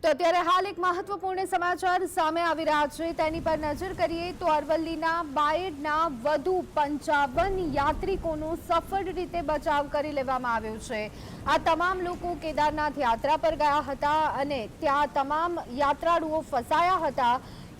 તો અત્યારે હાલ એક મહત્વપૂર્ણ સમાચાર સામે આવી રહ્યા છે, તેની પર નજર કરીએ તો અરવલ્લીના બાયડના વધુ 55 યાત્રિકોનો સફળ રીતે બચાવ કરી લેવામાં આવ્યો છે। આ તમામ લોકો કેદારનાથ યાત્રા પર ગયા હતા અને ત્યાં તમામ યાત્રાળુઓ ફસાયા હતા।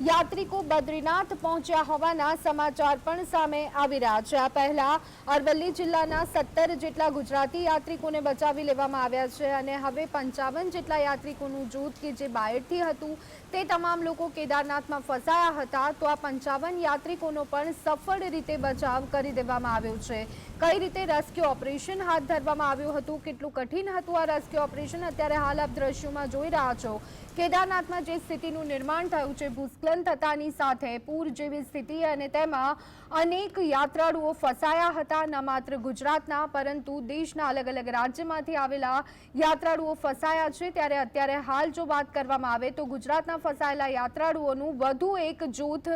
યાત્રિકો બદ્રીનાથ પહોંચ્યા હોવાના સમાચાર પણ સામે આવી રહ્યા છે। આ પહેલા અરવલ્લી જિલ્લાના 17 જેટલા ગુજરાતી યાત્રિકોને બચાવી લેવામાં આવ્યા છે અને હવે 55 જેટલા યાત્રિકોનું જૂથ કે જે બાયડથી હતું તે તમામ લોકો કેદારનાથમાં ફસાયા હતા। તો આ 55 યાત્રિકોનો પણ સફળ રીતે બચાવ કરી દેવામાં આવ્યો છે। કઈ રીતે રેસ્ક્યુ ઓપરેશન હાથ ધરવામાં આવ્યું હતું, કેટલું કઠિન હતું આ રેસ્ક્યુ ઓપરેશન, અત્યારે હાલ આપ દ્રશ્યોમાં જોઈ રહ્યા છો। કેદારનાથમાં જે સ્થિતિનું નિર્માણ થયું છે, ભૂસ્ખલન થતાની સાથે પૂર જેવી સ્થિતિ અને તેમાં અનેક યાત્રાળુઓ ફસાયા હતા। ન માત્ર ગુજરાતના પરંતુ દેશના અલગ અલગ રાજ્યમાંથી આવેલા યાત્રાળુઓ ફસાયા છે। ત્યારે અત્યારે હાલ જો વાત કરવામાં આવે તો ગુજરાતના ફસાયેલા યાત્રાળુઓનું વધુ એક જૂથ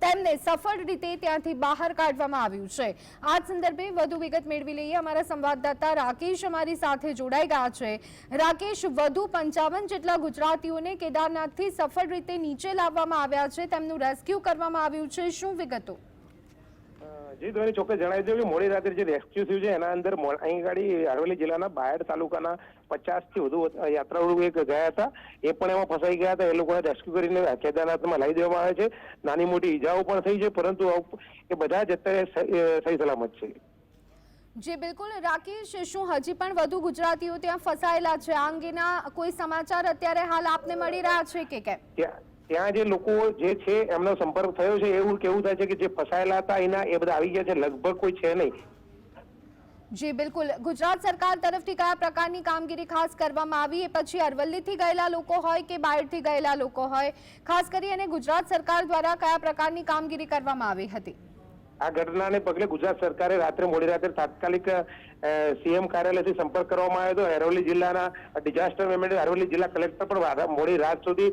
તેમને સફળ રીતે ત્યાંથી બહાર કાઢવામાં આવ્યું છે। આ સંદર્ભે વધુ વિગત મેળવી લઈએ। અમારા સંવાદદાતા રાકેશ અમારી સાથે જોડાઈ ગયા છે। રાકેશ, વધુ 55 જેટલા ગુજરાતીઓને કેદારનાથથી સફળ રીતે નીચે લાવવામાં આવ્યા છે, તેમનું રેસ્ક્યુ કરવામાં આવ્યું છે, શું વિગતો? જી ધોની ચોક્કસ જણાવી દઉં કે મોડી રાત્રે જે રેસ્ક્યુ થયું છે એના અંદર અહીં ગાડી અરવલ્લી જિલ્લાના બાયડ તાલુકાના 50 થી વધુ યાત્રાળુઓ ગયા હતા, એ પણ એમાં ફસાઈ ગયા હતા। એ લોકોને રેસ્ક્યુ કરીને કેદારનાથમાં લાવી દેવામાં આવે છે। નાની મોટી ઈજાઓ પણ થઈ છે, પરંતુ એ બધા જ અત્યારે સહી સલામત છે। જી બિલકુલ રાકેશ, શું હજી પણ વધુ ગુજરાતીઓ ત્યાં ફસાયેલા છે? આ અંગેના કોઈ સમાચાર અત્યારે હાલ આપને મળી રહ્યા છે કે કેમ? ત્યાં જે લોકો જે છે એમનો સંપર્ક થયો છે, એવું કેવું થાય છે કે જે ફસાયેલા હતા એના એ બધા આવી ગયા છે, લગભગ કોઈ છે નહીં। જી બિલકુલ, ગુજરાત સરકાર તરફથી કયા પ્રકારની કામગીરી ખાસ કરવામાં આવી? એ પછી અરવલ્લીથી ગયેલા લોકો હોય કે બાયડથી ગયેલા લોકો હોય, ખાસ કરી અને ગુજરાત સરકાર દ્વારા કયા પ્રકારની કામગીરી કરવામાં આવી હતી? આ ઘટનાને પગલે ગુજરાત સરકારે મોડી રાત્રે તાત્કાલિક સીએમ કાર્યાલયથી સંપર્ક કરવામાં આવ્યો હતો। અરવલ્લી જિલ્લાના ડિઝાસ્ટર મેનેજમેન્ટ અરવલ્લી જિલ્લા કલેક્ટર પણ મોડી રાત સુધી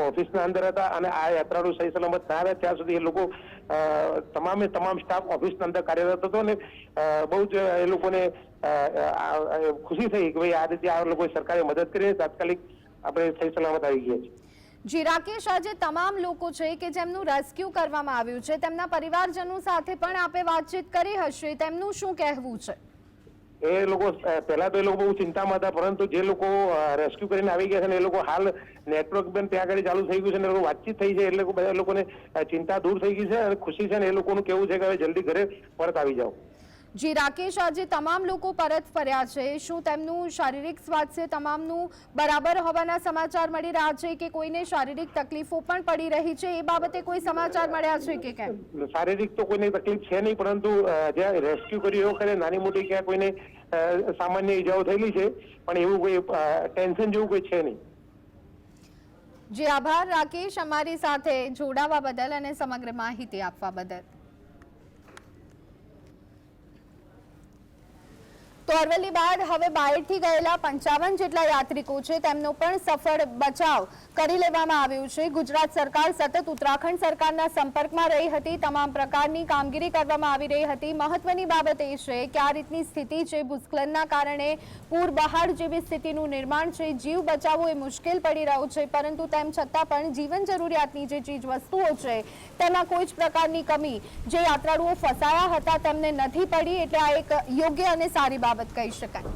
ઓફિસના અંદર હતા અને આ યાત્રાળુ સહી સલામત ના આવ્યા ત્યાં સુધી એ લોકો તમામ સ્ટાફ ઓફિસના અંદર કાર્યરત હતો અને બહુ જ એ લોકોને ખુશી થઈ કે ભાઈ આ રીતે આ લોકો સરકારે મદદ કરી, તાત્કાલિક આપણે સહી સલામત આવી ગયા છીએ। જી રાકેશ, આજે તમામ લોકો છે કે જેમનું રેસ્ક્યુ કરવામાં આવ્યું છે, તેમના પરિવારજનો સાથે પણ આપે વાતચીત કરી હશે, તેમનું શું કહેવું છે? એ લોકો પહેલા તો એ લોકો બહુ ચિંતામાં હતા, પરંતુ જે લોકો રેસ્ક્યુ કરીને આવી ગયા છે ને એ લોકો હાલ નેટવર્ક પણ ત્યાં આગળ ચાલુ થઈ ગયું છે ને એ લોકો વાતચીત થઈ છે, એટલે બધા લોકોને ચિંતા દૂર થઈ ગઈ છે અને ખુશી છે ને એ લોકોનું કેવું છે કે હવે જલ્દી ઘરે પરત આવી જાઓ। જી રાકેશ, આજે તમામ લોકો પરત ફર્યા છે, શું તેમનું શારીરિક સ્વાસ્થ્ય તમામનું બરાબર હોવાના સમાચાર મળી રહ્યા છે કે કોઈને શારીરિક તકલીફો પણ પડી રહી છે, એ બાબતે કોઈ સમાચાર મળ્યા છે કે કેમ? શારીરિક તો કોઈને તકલીફ છે નહીં, પરંતુ જ્યાં રેસ્ક્યુ કર્યું એ વખતે નાની મોટી ક્યાં કોઈને સામાન્ય ઈજાઓ થયેલી છે, પણ એવું કોઈ ટેન્શન જેવું કોઈ છે નહીં। જી આભાર રાકેશ, અમારી સાથે જોડાવા બદલ અને સમગ્ર માહિતી આપવા બદલ। તો અરવલ્લી બાદ હવે બાયડથી ગયેલા 55 જેટલા યાત્રિકો છે તેમનો પણ સફળ બચાવ કરી લેવામાં આવ્યું છે। ગુજરાત સરકાર સતત ઉત્તરાખંડ સરકારના સંપર્કમાં રહી હતી, તમામ પ્રકારની કામગીરી કરવામાં આવી રહી હતી। મહત્વની બાબત એ છે કે આ રીતની સ્થિતિ છે, ભૂસ્ખલનના કારણે પૂર બહાડ જેવી સ્થિતિનું નિર્માણ છે, જીવ બચાવવો એ મુશ્કેલ પડી રહ્યું છે, પરંતુ તેમ છતાં પણ જીવન જરૂરિયાતની જે ચીજ વસ્તુઓ છે તેમાં કોઈ જ પ્રકારની કમી જે યાત્રાળુઓ ફસાયા હતા તેમને નથી પડી, એટલે આ એક યોગ્ય અને સારી બાબત કહી શકાય।